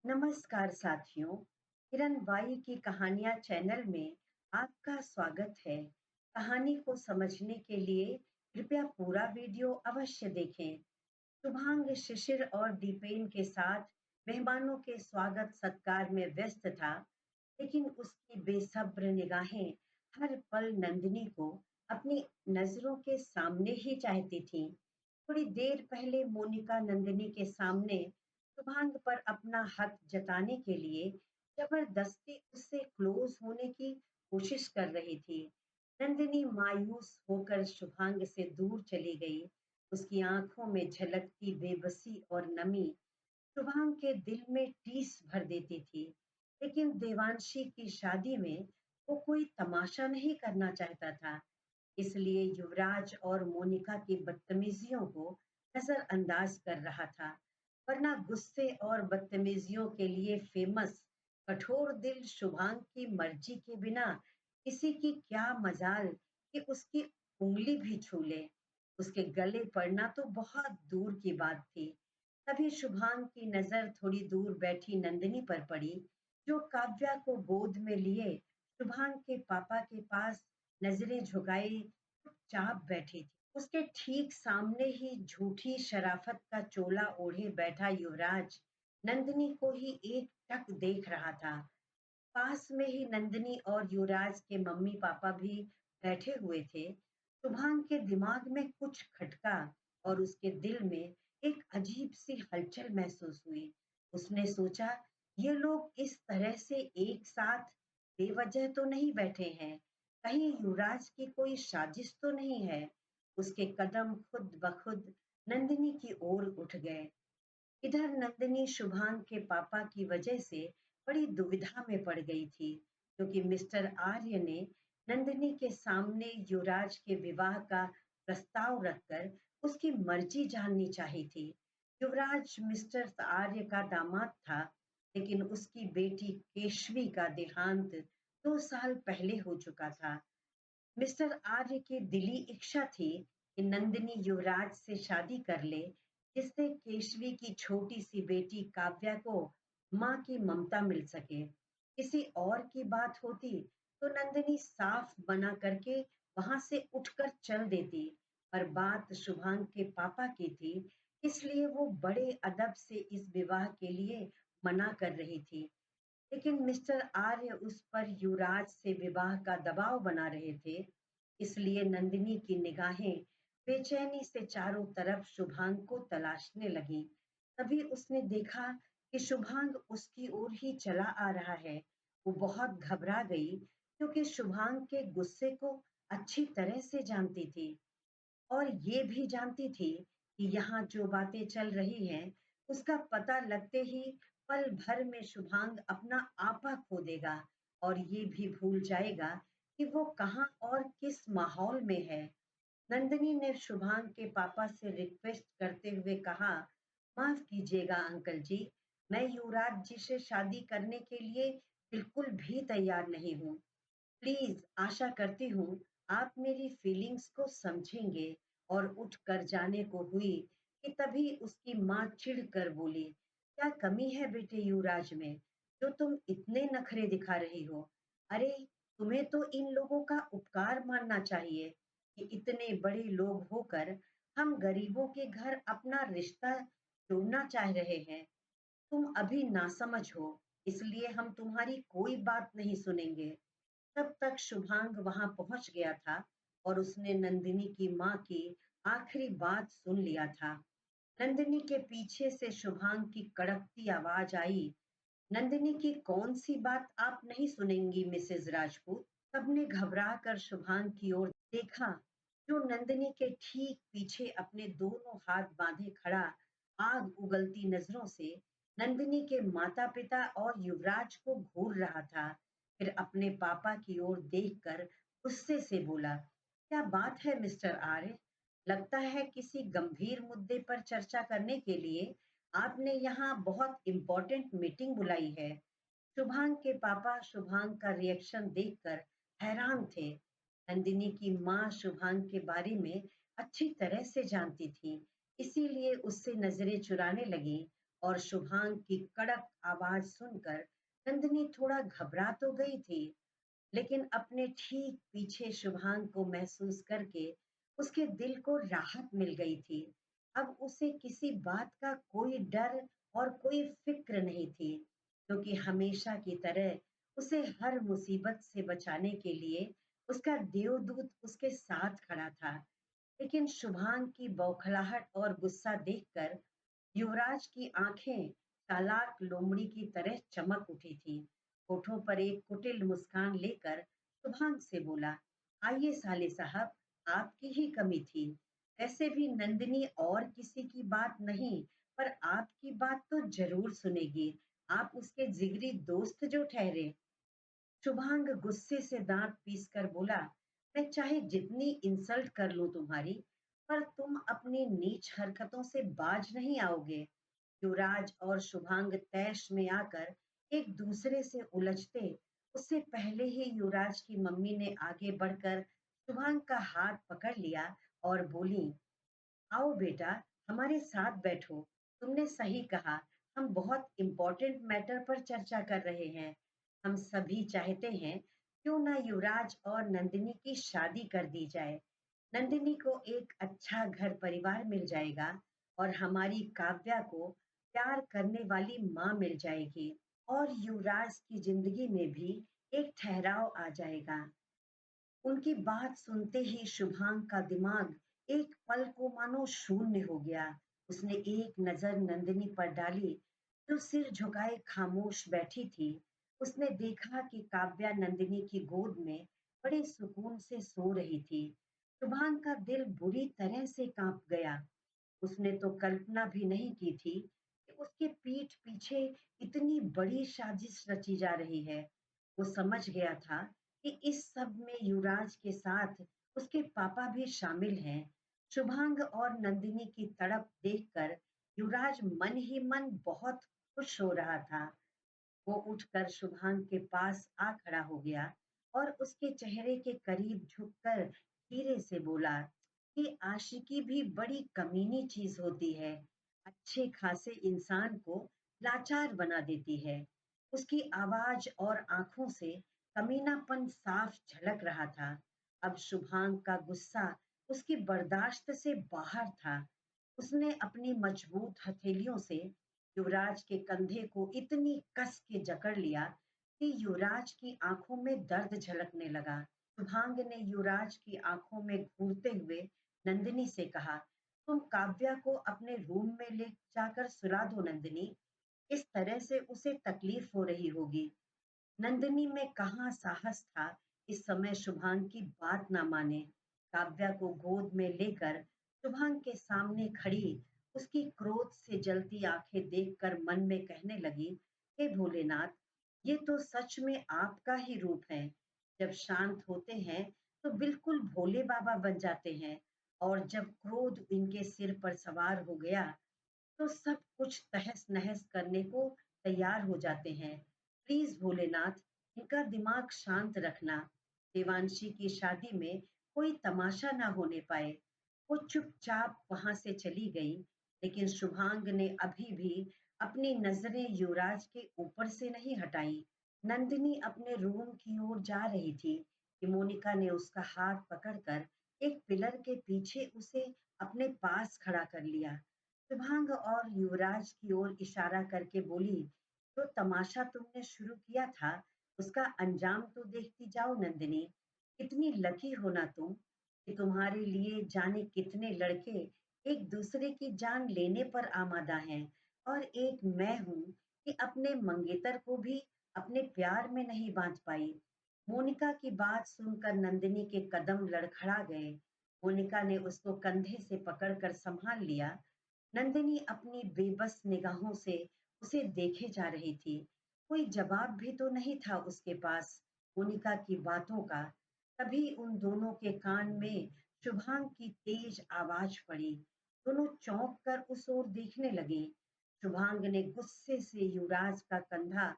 नमस्कार साथियों, किरण बाई की कहानियाँ चैनल में आपका स्वागत है। कहानी को समझने के लिए कृपया पूरा वीडियो अवश्य देखें। शुभांग शिशिर और दीपेन के साथ मेहमानों के स्वागत सत्कार में व्यस्त था, लेकिन उसकी बेसब्र निगाहें हर पल नंदिनी को अपनी नजरों के सामने ही चाहती थीं। थोड़ी देर पहले मोनिका नंदिनी के सामने शुभांग पर अपना हक जताने के लिए जबरदस्ती उससे क्लोज होने की कोशिश कर रही थी। नंदिनी मायूस होकर शुभांग से दूर चली गई। उसकी आंखों में झलकती बेबसी और नमी शुभांग के दिल में टीस भर देती थी। लेकिन देवांशी की शादी में वो कोई तमाशा नहीं करना चाहता था, इसलिए युवराज और मोनिका की बदतमीजियों को नजरअंदाज कर रहा था। वरना गुस्से और बदतमीजियों के लिए फेमस कठोर दिल शुभांग की मर्जी के बिना किसी की क्या मजाल कि उसकी उंगली भी छू ले। उसके गले पड़ना तो बहुत दूर की बात थी। तभी शुभांग की नजर थोड़ी दूर बैठी नंदिनी पर पड़ी, जो काव्या को गोद में लिए शुभांग के पापा के पास नजरें झुकाए चुपचाप बैठी थी। उसके ठीक सामने ही झूठी शराफत का चोला ओढ़े बैठा युवराज नंदिनी को ही एक टक देख रहा था। पास में ही नंदिनी और युवराज के मम्मी पापा भी बैठे हुए थे। शुभांग के दिमाग में कुछ खटका और उसके दिल में एक अजीब सी हलचल महसूस हुई। उसने सोचा, ये लोग इस तरह से एक साथ बेवजह तो नहीं बैठे हैं। कहीं युवराज की कोई साजिश तो नहीं है। उसके कदम खुद ब खुद नंदिनी की ओर उठ गए। इधर नंदिनी शुभांग के पापा की वजह से बड़ी दुविधा में पड़ गई थी, क्योंकि मिस्टर आर्य ने नंदिनी के सामने युवराज के विवाह का प्रस्ताव रखकर उसकी मर्जी जाननी चाहिए थी। युवराज मिस्टर आर्य का दामाद था, लेकिन उसकी बेटी केशवी का देहांत 2 साल पहले हो चुका था। मिस्टर आर्य की दिली इच्छा थी कि नंदिनी युवराज से शादी कर ले, जिससे केशवी की छोटी सी बेटी काव्या को माँ की ममता मिल सके। किसी और की बात होती तो नंदिनी साफ मना करके वहां से उठकर चल देती, पर बात शुभांग के पापा की थी, इसलिए वो बड़े अदब से इस विवाह के लिए मना कर रही थी। लेकिन मिस्टर आर्य उस पर युवराज से विवाह का दबाव बना रहे थे, इसलिए नंदिनी की निगाहें बेचैनी से चारों तरफ शुभांग को तलाशने लगी। तभी उसने देखा कि शुभांग उसकी ओर ही चला आ रहा है। वो बहुत घबरा गई, क्योंकि शुभांग के गुस्से को अच्छी तरह से जानती थी और ये भी जानती थी कि यहाँ जो बातें चल रही हैं, उसका पता लगते ही पल भर में शुभांग अपना आपा खो देगा और ये भी भूल जाएगा कि वो कहाँ और किस माहौल में है। नंदिनी ने शुभांग के पापा से रिक्वेस्ट करते हुए कहा, माफ कीजिएगा अंकल जी, मैं युवराज जी से शादी करने के लिए बिल्कुल भी तैयार नहीं हूँ। प्लीज आशा करती हूँ आप मेरी फीलिंग्स को समझेंगे। और उठ कर जाने को हुई कि तभी उसकी माँ चिढ़ कर बोली, क्या कमी है बेटे युवराज में, जो तुम इतने नखरे दिखा रही हो। अरे, तुम्हें तो इन लोगों का उपकार मानना चाहिए कि इतने बड़े लोग होकर हम गरीबों के घर अपना रिश्ता जोड़ना चाह रहे हैं। तुम अभी नासमझ हो, इसलिए हम तुम्हारी कोई बात नहीं सुनेंगे। तब तक शुभांग वहां पहुंच गया था और उसने नंदिनी की मां की आखिरी बात सुन लिया था। नंदिनी के पीछे से शुभांग की कड़कती आवाज आई, नंदिनी की कौन सी बात आप नहीं सुनेंगी मिसेज राजपूत। सबने घबरा कर शुभांग की ओर देखा, जो नंदिनी के ठीक पीछे अपने दोनों हाथ बांधे खड़ा आग उगलती नजरों से नंदिनी के माता पिता और युवराज को घूर रहा था। फिर अपने पापा की ओर देखकर गुस्से से बोला, क्या बात है मिस्टर आर्य, लगता है किसी गंभीर मुद्दे पर चर्चा करने के लिए आपने यहाँ बहुत इम्पोर्टेंट मीटिंग बुलाई है। शुभांग के पापा शुभांग का रिएक्शन देखकर हैरान थे। नंदिनी की माँ शुभांग के बारे में अच्छी तरह से जानती थी, इसीलिए उससे नजरें चुराने लगी और शुभांग की कड़क आवाज सुनकर नंदिनी थोड़ा घबरा तो गई थी, लेकिन अपने ठीक पीछे शुभांग को महसूस करके उसके दिल को राहत मिल गई थी। अब उसे किसी बात का कोई डर और कोई फिक्र नहीं थी, क्योंकि हमेशा की तरह उसे हर मुसीबत से बचाने के लिए उसका देवदूत उसके साथ खड़ा था। लेकिन शुभांग की बौखलाहट और गुस्सा देखकर युवराज की आंखें चालाक लोमड़ी की तरह चमक उठी थी। होठों पर एक कुटिल मुस्कान लेकर शुभांग से बोला, आइए साले साहब, आपकी ही कमी थी। ऐसे भी नंदिनी और किसी की बात नहीं, पर आपकी बात तो जरूर सुनेगी। आप उसके जिगरी दोस्त जो ठहरे। शुभांग गुस्से से दांत पीसकर बोला, मैं चाहे जितनी इंसल्ट कर लूं तुम्हारी, पर तुम अपनी नीच हरकतों से बाज नहीं आओगे। युवराज और शुभांग तैश में आकर एक दूसरे से उलझते, उससे पहले ही युवराज की मम्मी ने आगे बढ़कर शुभांग का हाथ पकड़ लिया और बोली, आओ बेटा, हमारे साथ बैठो। तुमने सही कहा, हम बहुत इम्पोर्टेंट मैटर पर चर्चा कर रहे हैं। हम सभी चाहते हैं क्यों ना युवराज और नंदिनी की शादी कर दी जाए। नंदिनी को एक अच्छा घर परिवार मिल जाएगा और हमारी काव्या को प्यार करने वाली माँ मिल जाएगी, और युवराज की जिंदगी में भी एक ठहराव आ जाएगा। उनकी बात सुनते ही शुभांग का दिमाग एक पल को मानो शून्य हो गया। उसने एक नजर नंदिनी पर डाली, जो सिर झुकाए खामोश बैठी थी। उसने देखा कि काव्या नंदिनी की गोद में बड़े सुकून से सो रही थी। शुभांग का दिल बुरी तरह से कांप गया। उसने तो कल्पना भी नहीं की थी कि उसके पीठ पीछे इतनी बड़ी साजिश रची जा रही है। वो समझ गया था कि इस सब में युवराज के साथ उसके पापा भी शामिल हैं। शुभांग और नंदिनी की तड़प देखकर युवराज मन ही मन बहुत खुश हो रहा था। वो उठकर शुभांग के पास आ खड़ा हो गया और उसके चेहरे के करीब झुककर धीरे से बोला कि आशिकी भी बड़ी कमीनी चीज होती है। अच्छे खासे इंसान को लाचार बना देती है। उसकी आवाज और आंखों से कमीनापन साफ झलक रहा था। अब शुभांग का गुस्सा उसकी बर्दाश्त से बाहर था। उसने अपनी मजबूत हथेलियों से युवराज के कंधे को इतनी कस के जकड़ लिया कि युवराज की आंखों में दर्द झलकने लगा। शुभांग ने युवराज की आंखों में घूरते हुए नंदिनी से कहा, तुम काव्या को अपने रूम में ले जाकर सुला दो नंदिनी। इस तरह से उसे तकलीफ हो रही होगी। नंदिनी में कहाँ साहस था इस समय शुभांग की बात ना माने। काव्या को गोद में लेकर शुभांग के सामने खड़ी उसकी क्रोध से जलती आंखें देखकर मन में कहने लगी, हे भोलेनाथ, ये तो सच में आपका ही रूप है। जब शांत होते हैं तो बिल्कुल भोले बाबा बन जाते हैं, और जब क्रोध इनके सिर पर सवार हो गया तो सब कुछ तहस नहस करने को तैयार हो जाते हैं। प्लीज भोलेनाथ, इनका दिमाग शांत रखना। देवांशी की शादी में कोई तमाशा ना होने पाए। वो चुपचाप वहां से चली गई, लेकिन शुभांग ने अभी भी अपनी नजरें युवराज के ऊपर से नहीं हटाई। नंदिनी अपने रूम की ओर जा रही थी कि मोनिका ने उसका हाथ पकड़कर एक पिलर के पीछे उसे अपने पास खड़ा कर लिया। शुभांग और युवराज की ओर इशारा करके बोली, जो तमाशा तुमने शुरू किया था उसका अंजाम तो देखती जाओ नंदिनी। इतनी लकी हो ना तुम कि तुम्हारे लिए जाने कितने लड़के एक दूसरे की जान लेने पर आमादा हैं, और एक मैं हूं कि अपने मंगेतर को भी अपने प्यार में नहीं बांध पाई। मोनिका की बात सुनकर नंदिनी के कदम लड़खड़ा गए। मोनिका ने उसको कंधे से पकड़कर संभाल लिया। नंदिनी अपनी बेबस निगाहों से उसे देखे जा रही थी। कोई जवाब भी तो नहीं था उसके पास मोनिका की बातों का। तभी उन दोनों के कान में शुभांग की तेज आवाज पड़ी। दोनों चौंक कर उस ओर देखने लगे। शुभांग ने गुस्से से युवराज का कंधा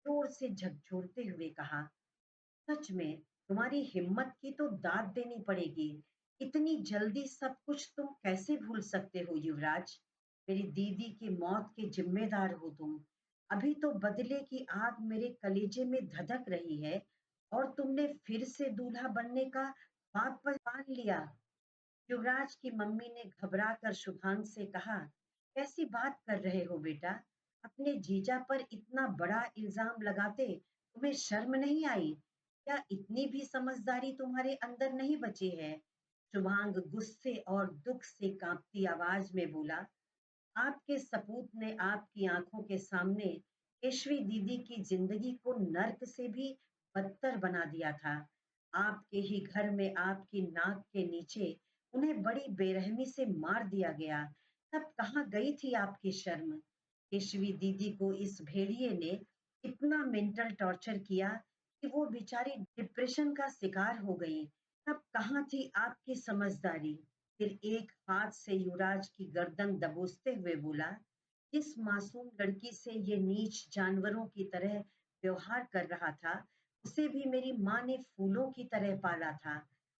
जोर से झकझोरते हुए कहा, सच में तुम्हारी हिम्मत की तो दाद देनी पड़ेगी। इतनी जल्दी सब कुछ तुम कैसे भूल सकते हो युवराज? मेरी दीदी की मौत के जिम्मेदार हो तुम। अभी तो बदले की आग मेरे कलेजे में धधक रही है और तुमने फिर से दूल्हा बनने का पाप मान लिया। युवराज की मम्मी ने घबराकर शुभांग से कहा, कैसी बात कर रहे हो बेटा? अपने जीजा पर इतना बड़ा इल्जाम लगाते तुम्हें शर्म नहीं आई? क्या इतनी भी समझदारी तुम्हारे अंदर नहीं बची है? शुभांग गुस्से और दुख से कांपती आवाज में बोला, आपके सपूत ने आपकी आंखों के सामने केशवी दीदी की जिंदगी को नर्क से भी बदतर बना दिया था। आपके ही घर में आपकी नाक के नीचे उन्हें बड़ी बेरहमी से मार दिया गया। तब कहाँ गई थी आपकी शर्म? केशवी दीदी को इस भेड़िए ने इतना मेंटल टॉर्चर किया कि वो बेचारी डिप्रेशन का शिकार हो गई। तब कहाँ थी आपकी समझदारी? फिर एक हाथ से युवराज की गर्दन दबोचते हुए बोला, जिस मासूम लड़की से ये नीच जानवरों की तरह व्यवहार कर रहा था, उसे भी मेरी माँ ने फूलों की तरह पाला था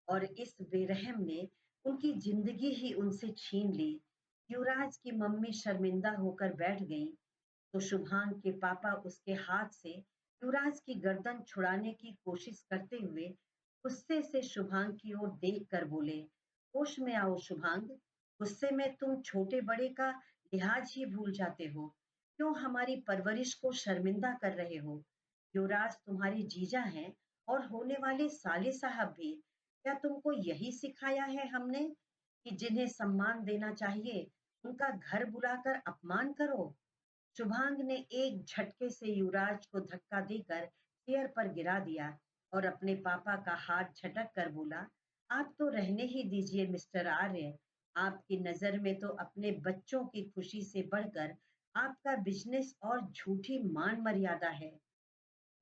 और इस बेरहम ने उनकी जिंदगी ही उनसे छीन ली। युवराज की मम्मी शर्मिंदा होकर बैठ गई तो शुभांग के पापा उसके हाथ से युवराज की गर्दन छुड़ाने की कोशिश करते हुए गुस्से से शुभांग की ओर देख कर बोले, होश में आओ शुभांग। गुस्से में तुम छोटे बड़े का लिहाज ही भूल जाते हो। क्यों हमारी परवरिश को शर्मिंदा कर रहे हो? युवराज तुम्हारे जीजा हैं और होने वाले साले साहब भी। क्या तुमको यही सिखाया है हमने कि जिन्हें सम्मान देना चाहिए उनका घर बुलाकर अपमान करो? शुभांग ने एक झटके से युवराज को धक्का देकर चेयर पर गिरा दिया और अपने पापा का हाथ झटक कर बोला, आप तो रहने ही दीजिए मिस्टर आर्य। आपकी नजर में तो अपने बच्चों की खुशी से बढ़कर आपका बिजनेस और झूठी मान मर्यादा है।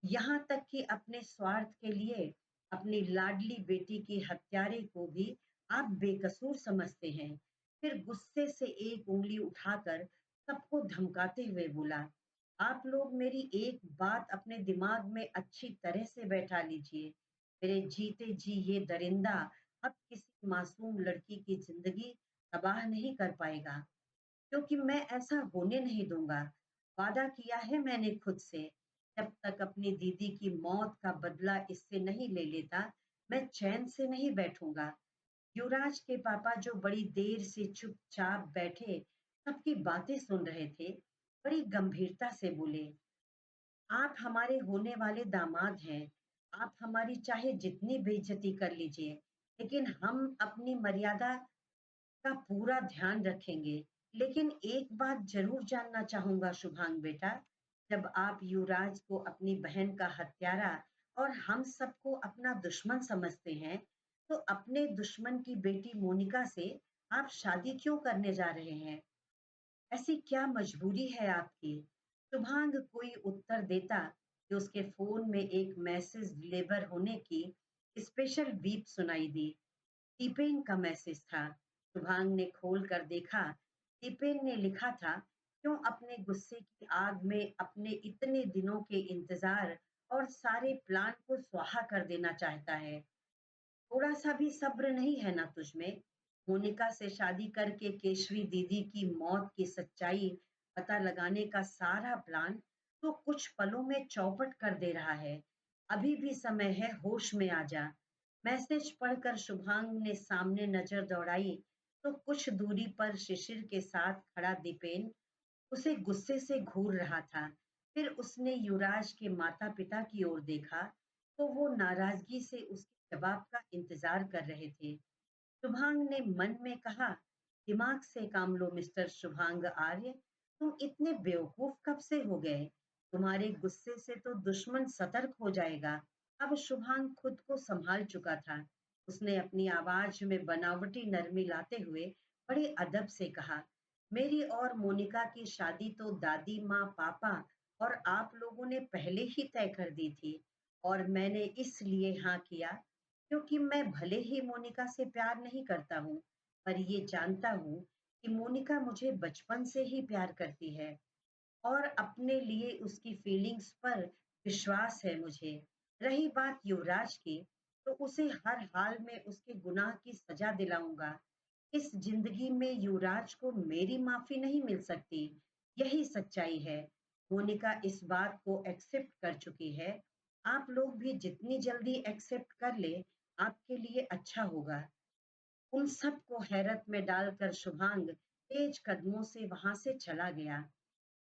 यहाँ तक कि अपने स्वार्थ के लिए अपनी लाडली बेटी की हत्यारे को भी आप बेकसूर समझते हैं। फिर गुस्से से एक उंगली उठाकर सबको धमकाते हुए बोला, आप लोग मेरी एक बात अपने दिमाग में अच्छी तरह से बैठा लीजिए। मेरे जीते जी ये दरिंदा अब किसी मासूम लड़की की जिंदगी तबाह नहीं कर पाएगा, क्योंकि मैं ऐसा होने नहीं दूंगा। वादा किया है मैंने खुद से, जब तक अपनी दीदी की मौत का बदला इससे नहीं ले लेता, मैं चैन से नहीं बैठूंगा। युवराज के पापा जो बड़ी देर से चुपचाप बैठे सबकी बातें सुन रहे थे, बड़ी गंभीरता से बोले, आप हमारे होने वाले दामाद हैं। आप हमारी चाहे जितनी बेइज्जती कर लीजिए, लेकिन हम अपनी मर्यादा का पूरा ध्यान रखेंगे। लेकिन एक बात जरूर जानना चाहूंगा शुभांग बेटा, जब आप युवराज को अपनी बहन का हत्यारा और हम सबको अपना दुश्मन समझते हैं, तो अपने दुश्मन की बेटी मोनिका से आप शादी क्यों करने जा रहे हैं? ऐसी क्या मजबूरी है आपकी? शुभांग कोई उत्तर देता कि उसके फोन में एक मैसेज डिलीवर होने की स्पेशल बीप सुनाई दी। दीपेन का मैसेज था। शुभांग ने खोल कर देखा। दीपेन ने लिखा था, क्यों अपने गुस्से की आग में अपने इतने दिनों के इंतजार और सारे प्लान को स्वाहा कर देना चाहता है? थोड़ा सा भी सब्र नहीं है ना तुझमें? मोनिका से शादी करके केशवी दीदी की मौत की सच्चाई पता लगाने का सारा प्लान तो कुछ पलों में चौपट कर दे रहा है। अभी भी समय है, होश में आ जा। मैसेज पढ़कर शुभांग ने सामने नजर दौड़ाई तो कुछ दूरी पर शिशिर के साथ खड़ा दीपेन उसे गुस्से से घूर रहा था। फिर उसने युवराज के माता पिता की ओर देखा तो वो नाराजगी से उसके जवाब का इंतजार कर रहे थे। शुभांग ने मन में कहा, दिमाग से काम लो मिस्टर शुभांग आर्य। तुम इतने बेवकूफ कब से हो गए? तुम्हारे गुस्से से तो दुश्मन सतर्क हो जाएगा। अब शुभांग खुद को संभाल चुका था। उसने अपनी आवाज में बनावटी नरमी लाते हुए बड़े अदब से कहा, मेरी और मोनिका की शादी तो दादी माँ पापा और आप लोगों ने पहले ही तय कर दी थी और मैंने इसलिए हाँ किया क्योंकि मैं भले ही मोनिका से प्यार नहीं करता हूँ, पर ये जानता हूँ कि मोनिका मुझे बचपन से ही प्यार करती है और अपने लिए उसकी फीलिंग्स पर विश्वास है मुझे। रही बात युवराज की, तो उसे हर हाल में उसके गुनाह की सजा दिलाऊंगा। इस जिंदगी में युवराज को मेरी माफी नहीं मिल सकती, यही सच्चाई है। मोनिका इस बात को एक्सेप्ट कर चुकी है। आप लोग भी जितनी जल्दी एक्सेप्ट कर ले, आपके लिए अच्छा होगा। उन सबको हैरत में डालकर शुभांग तेज कदमों से वहां से चला गया।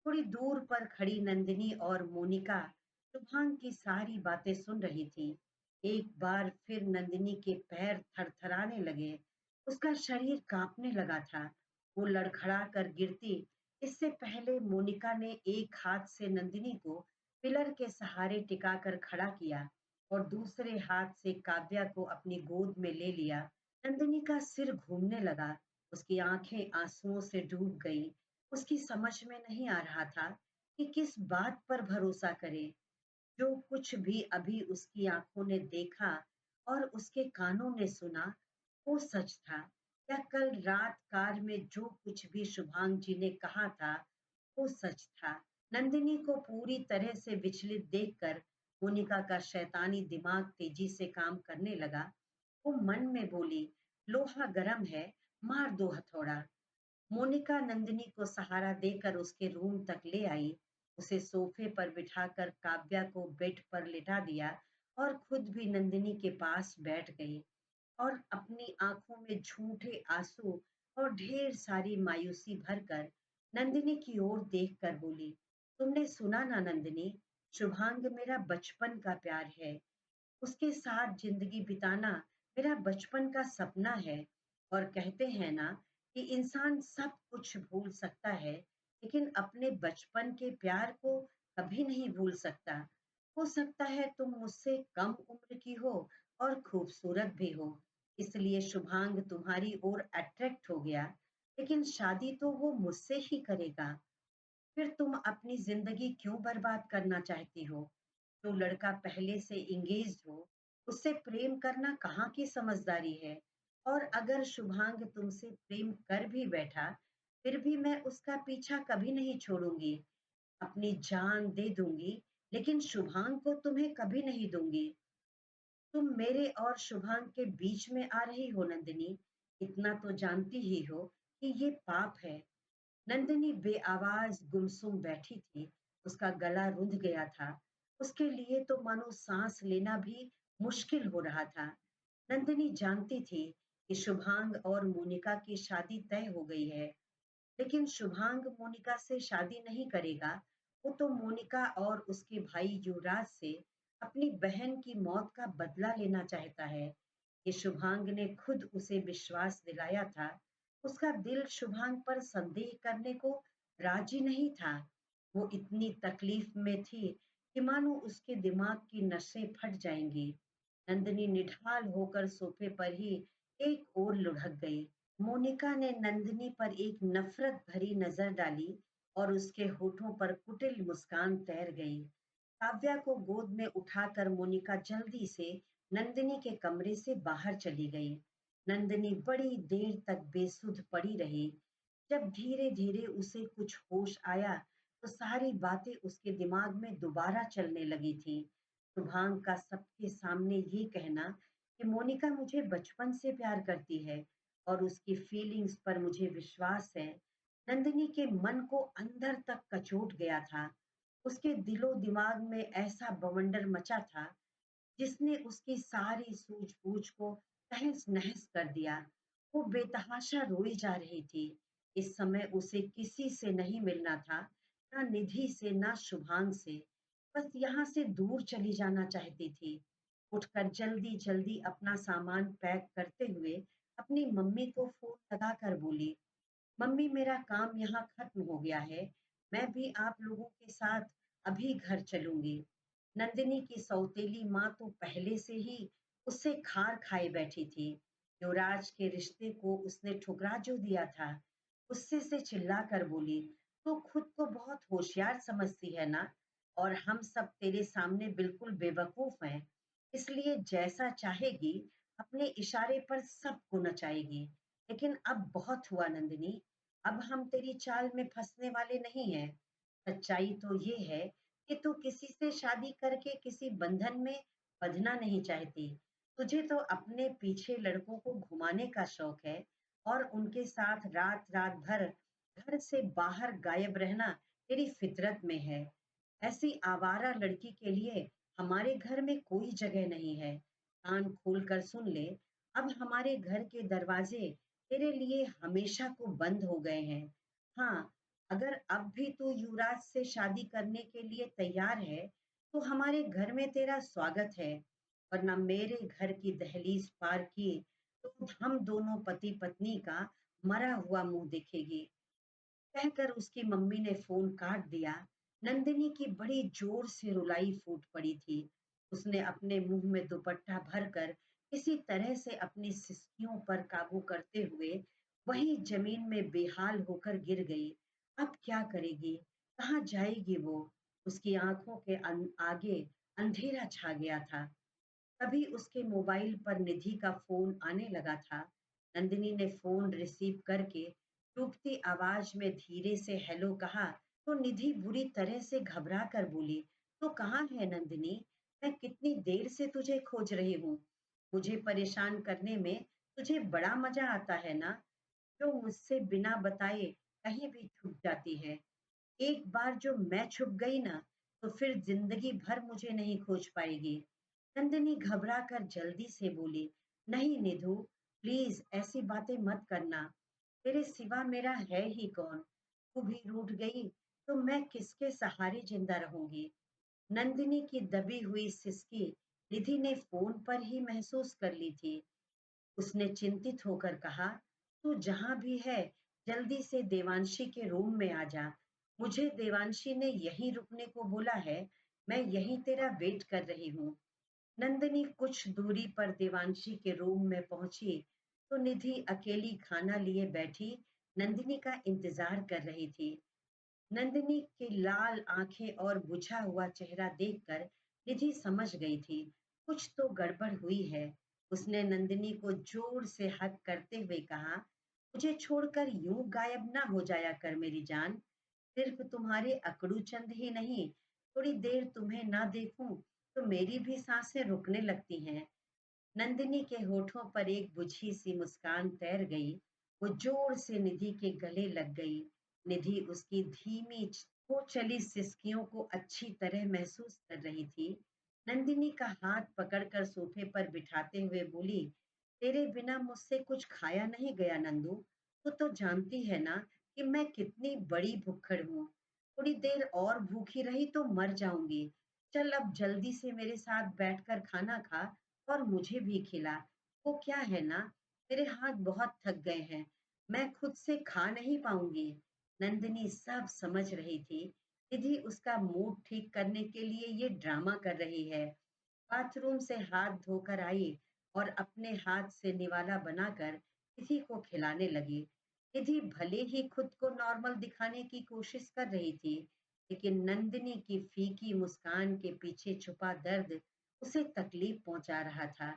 थोड़ी दूर पर खड़ी नंदिनी और मोनिका शुभांग की सारी बातें सुन रही थी। एक बार फिर नंदिनी के पैर थरथराने लगे, उसका शरीर कांपने लगा था। वो लड़खड़ा कर गिरती, इससे पहले मोनिका ने एक हाथ से नंदिनी को पिलर के सहारे टिकाकर खड़ा किया और दूसरे हाथ से काव्या को अपनी गोद में ले लिया। नंदिनी का सिर घूमने लगा, उसकी आंखें आंसुओं से डूब गई। उसकी समझ में नहीं आ रहा था कि किस बात पर भरोसा करे। जो कुछ भी अभी उसकी आंखों ने देखा और उसके कानों ने सुना, वो सच था। या कल रात कार में जो कुछ भी शुभांग जी ने कहा था, वो सच था। नंदिनी को पूरी तरह से विचलित देखकर मोनिका का शैतानी दिमाग तेजी से काम करने लगा। वो मन में बोली, लोहा गर्म है, मार दो हथौड़ा। मोनिका नंदिनी को सहारा देकर उसके रूम तक ले आई। उसे सोफे पर बिठाकर काव्या को बेड पर लिटा दिया और खुद भी नंदिनी के पास बैठ गई और अपनी आंखों में झूठे आंसू और ढेर सारी मायूसी भरकर नंदिनी की ओर देखकर बोली, तुमने सुना ना नंदिनी, शुभांग मेरा बचपन का प्यार है। उसके साथ जिंदगी बिताना मेरा बचपन का सपना है। और कहते हैं ना कि इंसान सब कुछ भूल सकता है, लेकिन अपने बचपन के प्यार को कभी नहीं भूल सकता। हो सकता है तुम मुझसे कम उम्र की हो और खूबसूरत भी हो, इसलिए शुभांग तुम्हारी ओर अट्रैक्ट हो गया, लेकिन शादी तो वो मुझसे ही करेगा। फिर तुम अपनी जिंदगी क्यों बर्बाद करना चाहती हो? जो लड़का पहले से इंगेज हो, उससे प्रेम करना कहाँ की समझदारी है? और अगर शुभांग तुमसे प्रेम कर भी बैठा, फिर भी मैं उसका पीछा कभी नहीं छोड़ूंगी। अपनी जान दे दूंगी, लेकिन शुभांग को तुम्हें कभी नहीं दूंगी। तुम मेरे और शुभांग के बीच में आ रही हो नंदिनी, इतना तो जानती ही हो कि ये पाप है। नंदिनी बेआवाज गुमसुम बैठी थी, उसका गला रुंध गया था। उसके लिए तो मानो सांस लेना भी मुश्किल हो रहा था। नंदिनी जानती थी कि शुभांग और मोनिका की शादी तय हो गई है, लेकिन शुभांग मोनिका से शादी नहीं करेगा। वो तो मोनिका और उसके भाई युवराज से अपनी बहन की मौत का बदला लेना चाहता है। ये शुभांग ने खुद उसे विश्वास दिलाया था। उसका दिल शुभांग पर संदेह करने को राजी नहीं था। वो इतनी तकलीफ में थी कि मानो उसके दिमाग की नसें फट जाएंगी। नंदिनी निढाल होकर सोफे पर ही एक ओर लुढ़क गई। मोनिका ने नंदिनी पर एक नफरत भरी नजर डाली और उसके होठों पर कुटिल मुस्कान तैर गई। काव्या को गोद में उठाकर मोनिका जल्दी से नंदिनी के कमरे से बाहर चली गई। नंदिनी बड़ी देर तक बेसुध पड़ी रही। जब धीरे धीरे उसे कुछ होश आया, तो सारी बातें उसके दिमाग में दोबारा चलने लगी थी। शुभांग का सबके सामने ये कहना कि मोनिका मुझे बचपन से प्यार करती है और उसकी फीलिंग्स पर मुझे विश्वास है, नंदिनी के मन को अंदर तक कचोट गया था। उसके दिलो दिमाग में ऐसा बवंडर मचा था जिसने उसकी सारी सूझबूझ को तहस नहस कर दिया। वो बेतहाशा रोई जा रही थी। इस समय उसे किसी से नहीं मिलना था, ना निधि से, ना शुभांग से। बस यहाँ से दूर चली जाना चाहती थी। उठकर जल्दी जल्दी अपना सामान पैक करते हुए अपनी मम्मी को फोन लगाकर बोली, मम्मी मेरा काम यहाँ खत्म हो गया है, मैं भी आप लोगों के साथ अभी घर चलूंगी। नंदिनी की सौतेली माँ तो पहले से ही उससे खार खाए बैठी थी। युवराज के रिश्ते को उसने ठुकरा जो दिया था। गुस्से से चिल्लाकर बोली, तो खुद को बहुत होशियार समझती है ना, और हम सब तेरे सामने बिल्कुल बेवकूफ हैं, इसलिए जैसा चाहेगी अपने इशारे पर सबको नचाएगी। लेकिन अब बहुत हुआ नंदिनी, अब हम तेरी चाल में फंसने वाले नहीं हैं। सच्चाई तो ये है कि तू किसी से शादी करके किसी बंधन में बंधना नहीं चाहती। तुझे तो अपने पीछे लड़कों को घुमाने का शौक है और उनके साथ रात रात भर घर से बाहर गायब रहना तेरी फितरत में है। ऐसी आवारा लड़की के लिए हमारे घर में कोई जगह नहीं है। कान खोल कर सुन ले, अब हमारे घर के दरवाजे तेरे लिए हमेशा को बंद हो गए हैं। हाँ, अगर अब भी तू युवराज से शादी करने के लिए तैयार है, तो हमारे घर में तेरा स्वागत है। वरना मेरे घर की दहलीज पार की तो हम दोनों पति पत्नी का मरा हुआ मुंह देखेगी। कहकर उसकी मम्मी ने फोन काट दिया। नंदिनी की बड़ी जोर से रुलाई फूट पड़ी थी। उसने अपने मुंह में दुपट्टा भरकर किसी तरह से अपनी सिसकियों पर काबू करते हुए वही जमीन में बेहाल होकर गिर गई। अब क्या करेगी? कहाँ जाएगी वो? उसकी आंखों के आगे अंधेरा छा गया था। तभी उसके मोबाइल पर निधि का फोन आने लगा था। नंदिनी ने फोन रिसीव करके टूटती आवाज में धीरे से हेलो कहा तो निधि बुरी तरह से घबरा कर बोली, तो कहाँ है नंदिनी? मैं कितनी देर से तुझे खोज रही हूँ। मुझे परेशान करने में तुझे बड़ा मजा आता है ना? जो मुझसे बिना बताए कहीं भी छुप जाती है। एक बार जो मैं छुप गई ना, तो फिर जिंदगी भर मुझे नहीं खोज पाएगी। नंदिनी घबरा कर जल्दी से बोली, नहीं निधु, प्लीज ऐसी बातें मत करना। तेरे सिवा मेरा है ही कौन? तू भी रूठ गई तो मैं किसके सहारे जिंदा रहूंगी? नंदिनी की दबी हुई सिसकी निधि ने फोन पर ही महसूस कर ली थी। उसने चिंतित होकर कहा, तू जहां भी है जल्दी से देवांशी के रूम में आ जा। मुझे देवांशी ने यहीं रुकने को बोला है। मैं यहीं तेरा वेट कर रही हूँ। नंदिनी कुछ दूरी पर देवांशी के रूम में पहुंची तो निधि अकेली खाना लिए बैठी नंदिनी का इंतजार कर रही थी। नंदिनी की लाल आंखें और बुझा हुआ चेहरा देखकर निधि समझ गई थी, कुछ तो गड़बड़ हुई है। उसने नंदिनी को जोर से हक करते हुए कहा, मुझे छोड़कर यूं गायब ना हो जाया कर मेरी जान। सिर्फ तुम्हारे अकड़ू चंद ही नहीं, थोड़ी देर तुम्हें ना देखूं तो मेरी भी सांसें रुकने लगती हैं। नंदिनी के होठों पर एक बुझी सी मुस्कान तैर गई। वो जोर से निधि के गले लग गई। निधि उसकी धीमी हो चली सिसकियों को अच्छी तरह महसूस कर रही थी। नंदिनी का हाथ पकड़कर सोफे पर बिठाते हुए बोली, तेरे बिना मुझसे कुछ खाया नहीं गया नंदू। तो जानती है ना कि मैं कितनी बड़ी भुक्खड़ हूँ। थोड़ी देर और भूखी रही तो मर जाऊंगी। चल अब जल्दी से मेरे साथ बैठकर खाना खा और मुझे भी खिला। वो क्या है ना, मेरे हाथ बहुत थक गए हैं। मैं खुद से खा नहीं पाऊंगी। नंदिनी सब समझ रही थी। निधि उसका मूड ठीक करने के लिए ये ड्रामा कर रही है। बाथरूम से हाथ धोकर आई और अपने हाथ से निवाला बनाकर निधि को खिलाने लगी। निधि भले ही खुद को नॉर्मल दिखाने की कोशिश कर रही थी, लेकिन नंदिनी की फीकी मुस्कान के पीछे छुपा दर्द उसे तकलीफ पहुंचा रहा था।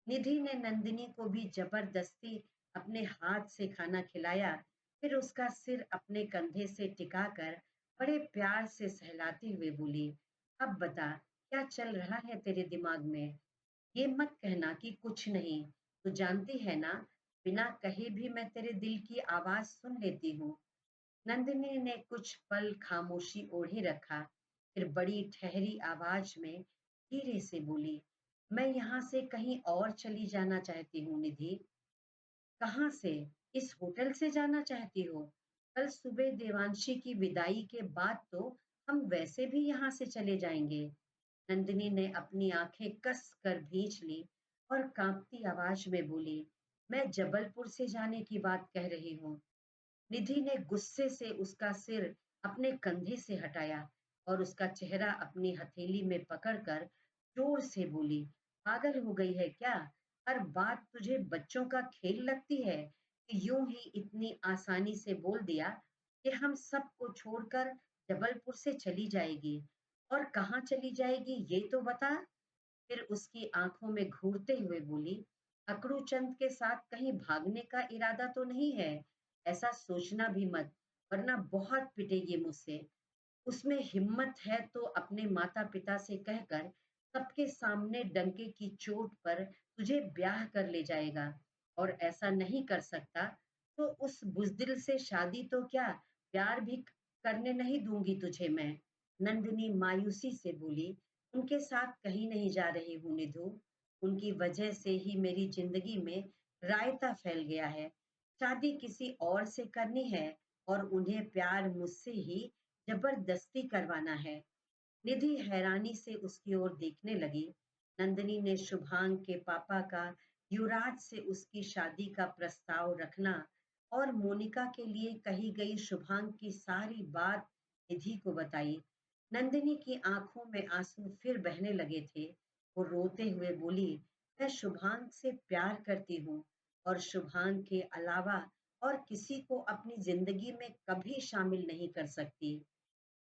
निधि ने नंदिनी को भी जबरदस्ती अपने हाथ से खाना खिलाया, फिर उसका सिर अपने कंधे से टिकाकर बड़े प्यार से सहलाते हुए बोली, अब बता क्या चल रहा है तेरे दिमाग में? ये मत कहना कि कुछ नहीं। तू जानती है ना, बिना कहे भी मैं तेरे दिल की आवाज सुन लेती हूँ। नंदिनी ने कुछ पल खामोशी ओढ़े रखा, फिर बड़ी ठहरी आवाज में धीरे से बोली, मैं यहाँ से कहीं और चली जाना चाहती हूँ निधि। कहाँ से? इस होटल से जाना चाहती हो? कल सुबह देवांशी की विदाई के बाद तो हम वैसे भी यहाँ से चले जाएंगे। नंदिनी ने अपनी आंखें कस कर भींच ली और कांपती आवाज में बोली, मैं जबलपुर से जाने की बात कह रही हूँ। निधि ने गुस्से से उसका सिर अपने कंधे से हटाया और उसका चेहरा अपनी हथेली में पकड़कर जोर से बोली, पागल हो गई है क्या? हर बात तुझे बच्चों का खेल लगती है कि यूं ही इतनी आसानी से बोल दिया कि हम सबको छोड़कर जबलपुर से चली जाएगी। और कहाँ चली जाएगी ये तो बता। फिर उसकी आंखों में घूरते हुए बोली, अकड़ू चंद के साथ कहीं भागने का इरादा तो नहीं है? ऐसा सोचना भी मत, वरना बहुत पिटेगी मुझसे। उसमें हिम्मत है तो अपने माता पिता से कहकर सबके सामने डंके की चोट पर तुझे ब्याह कर ले जाएगा। और ऐसा नहीं कर सकता तो उस बुज़दिल से शादी तो क्या, प्यार भी करने नहीं दूँगी तुझे मैं। नंदिनी मायूसी से बोली, उनके साथ कहीं नहीं जा रही हूँ निधु। उनकी वजह से ही मेरी ज़िंदगी में रायता फैल गया है। शादी किसी और से करनी है और उन्हें प्यार मुझसे ही ज़बरदस्ती करवाना है। निधि हैरानी से उसकी ओर देखने लगी। नंदिनी ने शुभांग के पापा का युवराज से उसकी शादी का प्रस्ताव रखना और मोनिका के लिए कही गई शुभांग की सारी बात निधि को बताई। नंदिनी की आंखों में आंसू फिर बहने लगे थे। वो रोते हुए बोली, मैं शुभांग से प्यार करती हूँ और शुभांग के अलावा और किसी को अपनी जिंदगी में कभी शामिल नहीं कर सकती।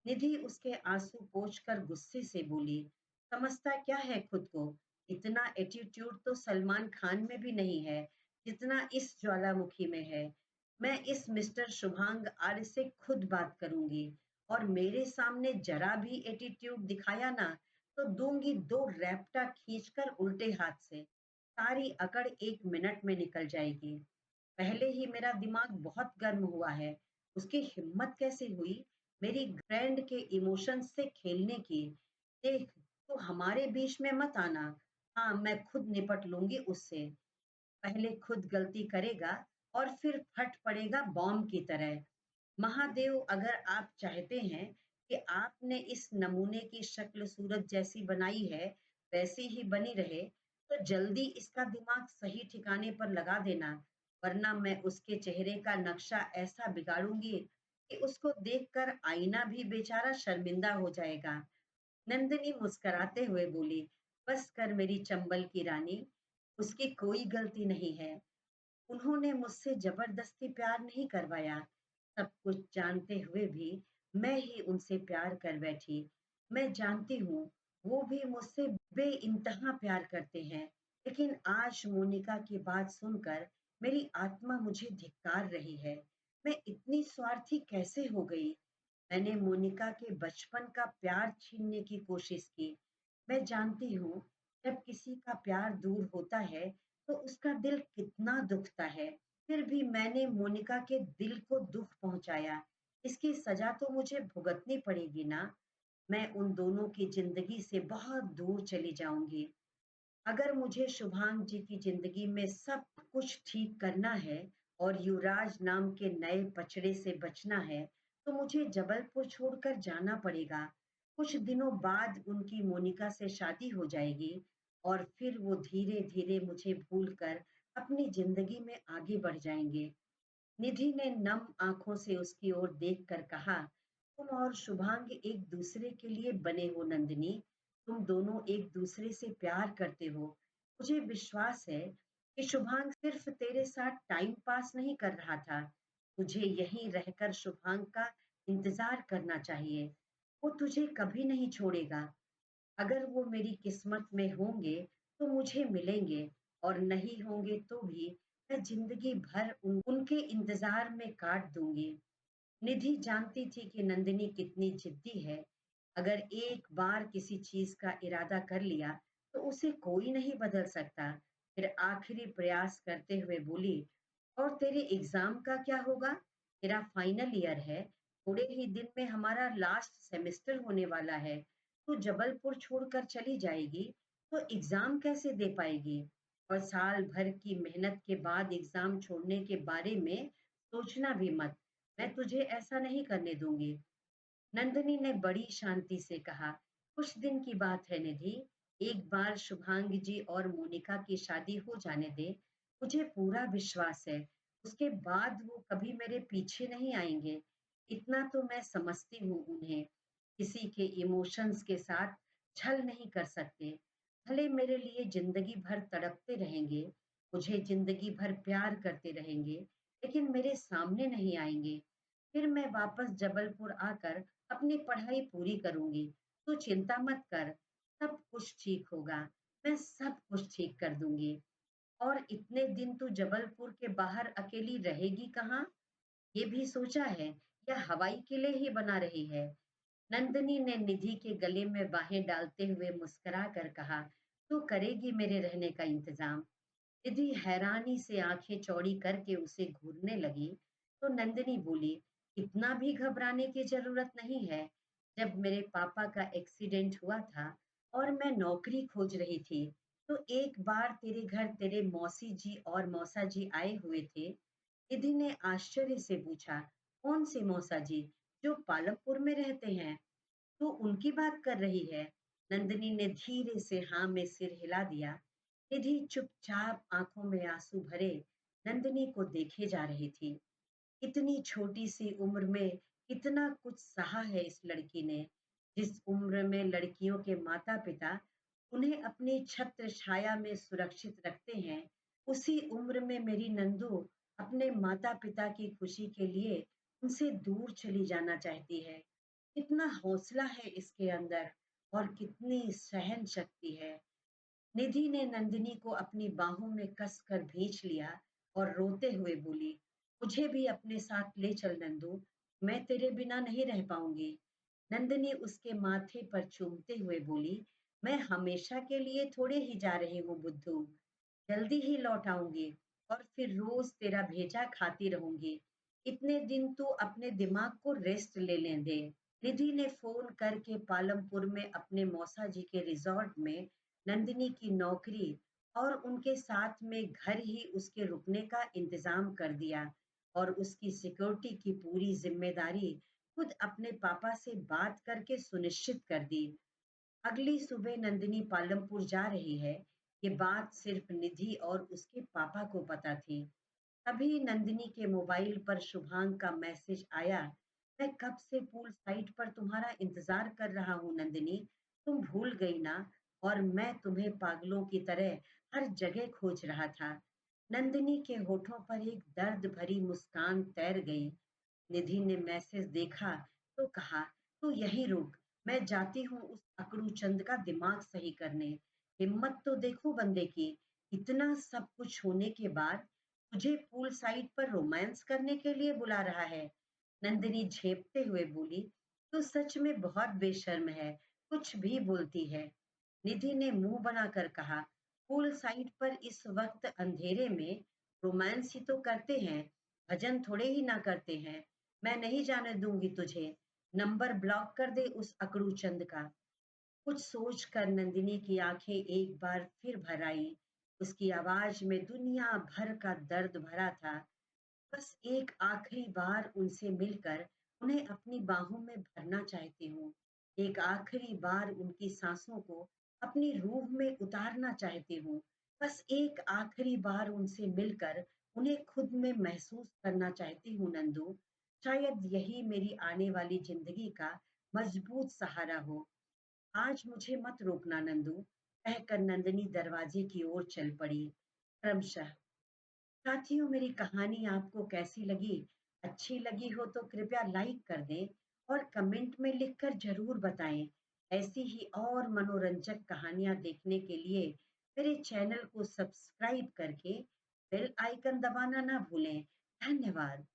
निधि उसके आंसू पोंछकर गुस्से से बोली, समझता क्या है खुद को? इतना एटीट्यूड तो सलमान खान में भी नहीं है जितना इस ज्वालामुखी में है। मैं इस मिस्टर शुभांग आर्य से खुद बात करूंगी और मेरे सामने जरा भी एटीट्यूड दिखाया ना तो दूंगी दो रैप्टा खींचकर उल्टे हाथ से। सारी अकड़ 1 मिनट में निकल जाएगी। पहले ही मेरा दिमाग बहुत गर्म हुआ है। उसकी हिम्मत कैसे हुई मेरी फ्रेंड के इमोशंस से खेलने की। देख, तू हमारे बीच में मत आना। हाँ, मैं खुद निपट लूंगी उससे। पहले खुद गलती करेगा और फिर फट पड़ेगा बॉम्ब की तरह। महादेव, अगर आप चाहते हैं कि आपने इस नमूने की शक्ल सूरत जैसी बनाई है वैसी ही बनी रहे, तो जल्दी इसका दिमाग सही ठिकाने पर लगा देना, वरना मैं उसके चेहरे का नक्शा ऐसा बिगाड़ूंगी कि उसको देखकर आईना भी बेचारा शर्मिंदा हो जाएगा। नंदिनी मुस्कुराते हुए बोली, बस कर मेरी चंबल की रानी, उसकी कोई गलती नहीं है। उन्होंने मुझसे जबरदस्ती प्यार नहीं करवाया। सब कुछ जानते हुए भी मैं ही उनसे प्यार कर बैठी। मैं जानती हूँ वो भी मुझसे बेइंतहा प्यार करते हैं, लेकिन आज मोनिका की बात सुनकर मेरी आत्मा मुझे धिक्कार रही है। मैं इतनी स्वार्थी कैसे हो गई? मैंने मोनिका के बचपन का प्यार छीनने की कोशिश की। मैं जानती हूँ जब किसी का प्यार दूर होता है तो उसका दिल कितना दुखता है। फिर भी मैंने मोनिका के दिल को दुख पहुंचाया। इसकी सजा तो मुझे भुगतनी पड़ेगी ना। मैं उन दोनों की जिंदगी से बहुत दूर चली जाऊंगी। अगर मुझे शुभांग जी की जिंदगी में सब कुछ ठीक करना है और युवराज नाम के नए पचड़े से बचना है, तो मुझे जबलपुर छोड़कर जाना पड़ेगा। कुछ दिनों बाद उनकी मोनिका से शादी हो जाएगी और फिर वो धीरे धीरे मुझे भूलकर अपनी जिंदगी में आगे बढ़ जाएंगे। निधि ने नम आंखों से उसकी ओर देखकर कहा, तुम और शुभांग एक दूसरे के लिए बने हो नंदिनी। तुम दोनों एक दूसरे से प्यार करते हो। मुझे विश्वास है कि शुभांग सिर्फ तेरे साथ टाइम पास नहीं कर रहा था। तुझे यहीं रहकर शुभांग का इंतजार करना चाहिए। वो तुझे कभी नहीं छोड़ेगा। अगर वो मेरी किस्मत में होंगे तो मुझे मिलेंगे और नहीं होंगे तो भी मैं जिंदगी भर उनके इंतजार में काट दूंगी। निधि जानती थी कि नंदिनी कितनी जिद्दी है। अगर एक बार किसी चीज का इरादा कर लिया तो उसे कोई नहीं बदल सकता। फिर आखिरी प्रयास करते हुए बोली, और तेरे एग्जाम का क्या होगा? तेरा फाइनल ईयर है। थोड़े ही दिन में हमारा लास्ट सेमेस्टर होने वाला है। तू जबलपुर छोड़कर चली जाएगी तो एग्जाम कैसे दे पाएगी? और साल भर की मेहनत के बाद एग्जाम छोड़ने के बारे में सोचना भी मत। मैं तुझे ऐसा नहीं करने दूंगी। नंदिनी ने बड़ी शांति से कहा, कुछ दिन की बात है निधि। एक बार शुभांग जी और मोनिका की शादी हो जाने दे। मुझे पूरा विश्वास है उसके बाद वो कभी मेरे पीछे नहीं आएंगे। इतना तो मैं समझती हूँ उन्हें। किसी के इमोशंस के साथ छल नहीं कर सकते। भले मेरे लिए जिंदगी भर तड़पते रहेंगे, मुझे जिंदगी भर प्यार करते रहेंगे, लेकिन मेरे सामने नहीं आएंगे। फिर मैं वापस जबलपुर आकर अपनी पढ़ाई पूरी करूंगी। तू चिंता मत कर, सब कुछ ठीक होगा। मैं सब कुछ ठीक कर दूंगी। और इतने दिन तू जबलपुर के बाहर अकेली रहेगी कहाँ? ये भी सोचा है या हवाई किले ही बना रही है? नंदिनी ने निधि के गले में बाहें डालते हुए मुस्कुरा कर कहा, तू करेगी मेरे रहने का इंतजाम। रिद्धि हैरानी से आंखें चौड़ी करके उसे घूरने लगी। तो नंदिनी बोली, इतना भी घबराने की जरूरत नहीं है। जब मेरे पापा का एक्सीडेंट हुआ था और मैं नौकरी खोज रही थी, तो एक बार तेरे घर तेरे मौसी जी और मौसा जी आए हुए थे। रिद्धि ने आश्चर्य से पूछा, कौन से मौसा जी? जो पालमपुर में रहते हैं? तो उनकी बात कर रही है? नंदिनी ने धीरे से हाँ में सिर हिला दिया। निधि चुपचाप आंखों में आंसू भरे नंदिनी को देखे जा रही थी। इतनी छोटी सी उम्र में कितना कुछ सहा है इस लड़की ने। जिस उम्र में लड़कियों के माता पिता उन्हें अपनी छत्र छाया में सुरक्षित रखते हैं, उसी उम्र में मेरी नंदू अपने माता पिता की खुशी के लिए उनसे दूर चली जाना चाहती है। कितना हौसला है इसके अंदर और कितनी सहन शक्ति है। निधि ने नंदिनी को अपनी बाहों में कसकर भींच लिया और रोते हुए बोली, मुझे भी अपने साथ ले चल नंदू, मैं तेरे बिना नहीं रह पाऊंगी। नंदिनी उसके माथे पर चूमते हुए बोली, मैं हमेशा के लिए थोड़े ही जा रही हूँ बुद्धू, जल्दी ही लौट आऊंगी और फिर रोज तेरा भेजा खाती रहूंगी। इतने दिन तू अपने दिमाग को रेस्ट ले लें दे। निधि ने फोन करके पालमपुर में अपने मौसा जी के रिजॉर्ट में नंदिनी की नौकरी और उनके साथ में घर ही उसके रुकने का इंतजाम कर दिया और उसकी सिक्योरिटी की पूरी जिम्मेदारी खुद अपने पापा से बात करके सुनिश्चित कर दी। अगली सुबह नंदिनी पालमपुर जा रही है, ये बात सिर्फ निधि और उसके पापा को पता थी। तभी नंदिनी के मोबाइल पर शुभांग का मैसेज आया, मैं कब से पूल साइट पर तुम्हारा इंतजार कर रहा हूँ नंदिनी, तुम भूल गई ना? और मैं तुम्हें पागलों की तरह हर जगह खोज रहा था। नंदिनी के होठों पर एक दर्द भरी मुस्कान तैर गई। निधि ने मैसेज देखा तो कहा, तू यहीं रुक, मैं जाती हूँ उस अकड़ू चंद का दिमाग सही करने। हिम्मत तो देखो बंदे की, इतना सब कुछ होने के बाद मुझे पूल साइड पर रोमांस करने के लिए बुला रहा है। नंदिनी झेपते हुए बोली, तू सच में बहुत बेशर्म है, कुछ भी बोलती है। निधि ने मुंह बनाकर कहा, पूल साइड पर इस वक्त अंधेरे में रोमांस ही तो करते हैं, भजन थोड़े ही ना करते हैं। मैं नहीं जाने दूंगी तुझे, नंबर ब्लॉक कर दे उस अकड़ू चंद का। कुछ सोच कर नंदिनी की आंखें एक बार फिर भर आई। उसकी आवाज में दुनिया भर का दर्द भरा था। बस एक आखिरी बार उनसे मिलकर उन्हें अपनी बाहों में भरना चाहती हूँ। एक आखिरी बार उनकी सांसों को अपनी रूह में उतारना चाहती हूँ। बस एक आखिरी बार उनसे मिलकर उन्हें खुद में महसूस करना चाहती हूँ नंदू। शायद यही मेरी आने वाली जिंदगी का मजबूत सहारा हो। आज मुझे मत रोकना नंदू, कहकर नंदिनी दरवाजे की ओर चल पड़ी। क्रमशः साथियों, मेरी कहानी आपको कैसी लगी? अच्छी लगी हो तो कृपया लाइक कर दें और कमेंट में लिखकर जरूर बताएं। ऐसी ही और मनोरंजक कहानियां देखने के लिए मेरे चैनल को सब्सक्राइब करके बेल आइकन दबाना ना भूलें। धन्यवाद।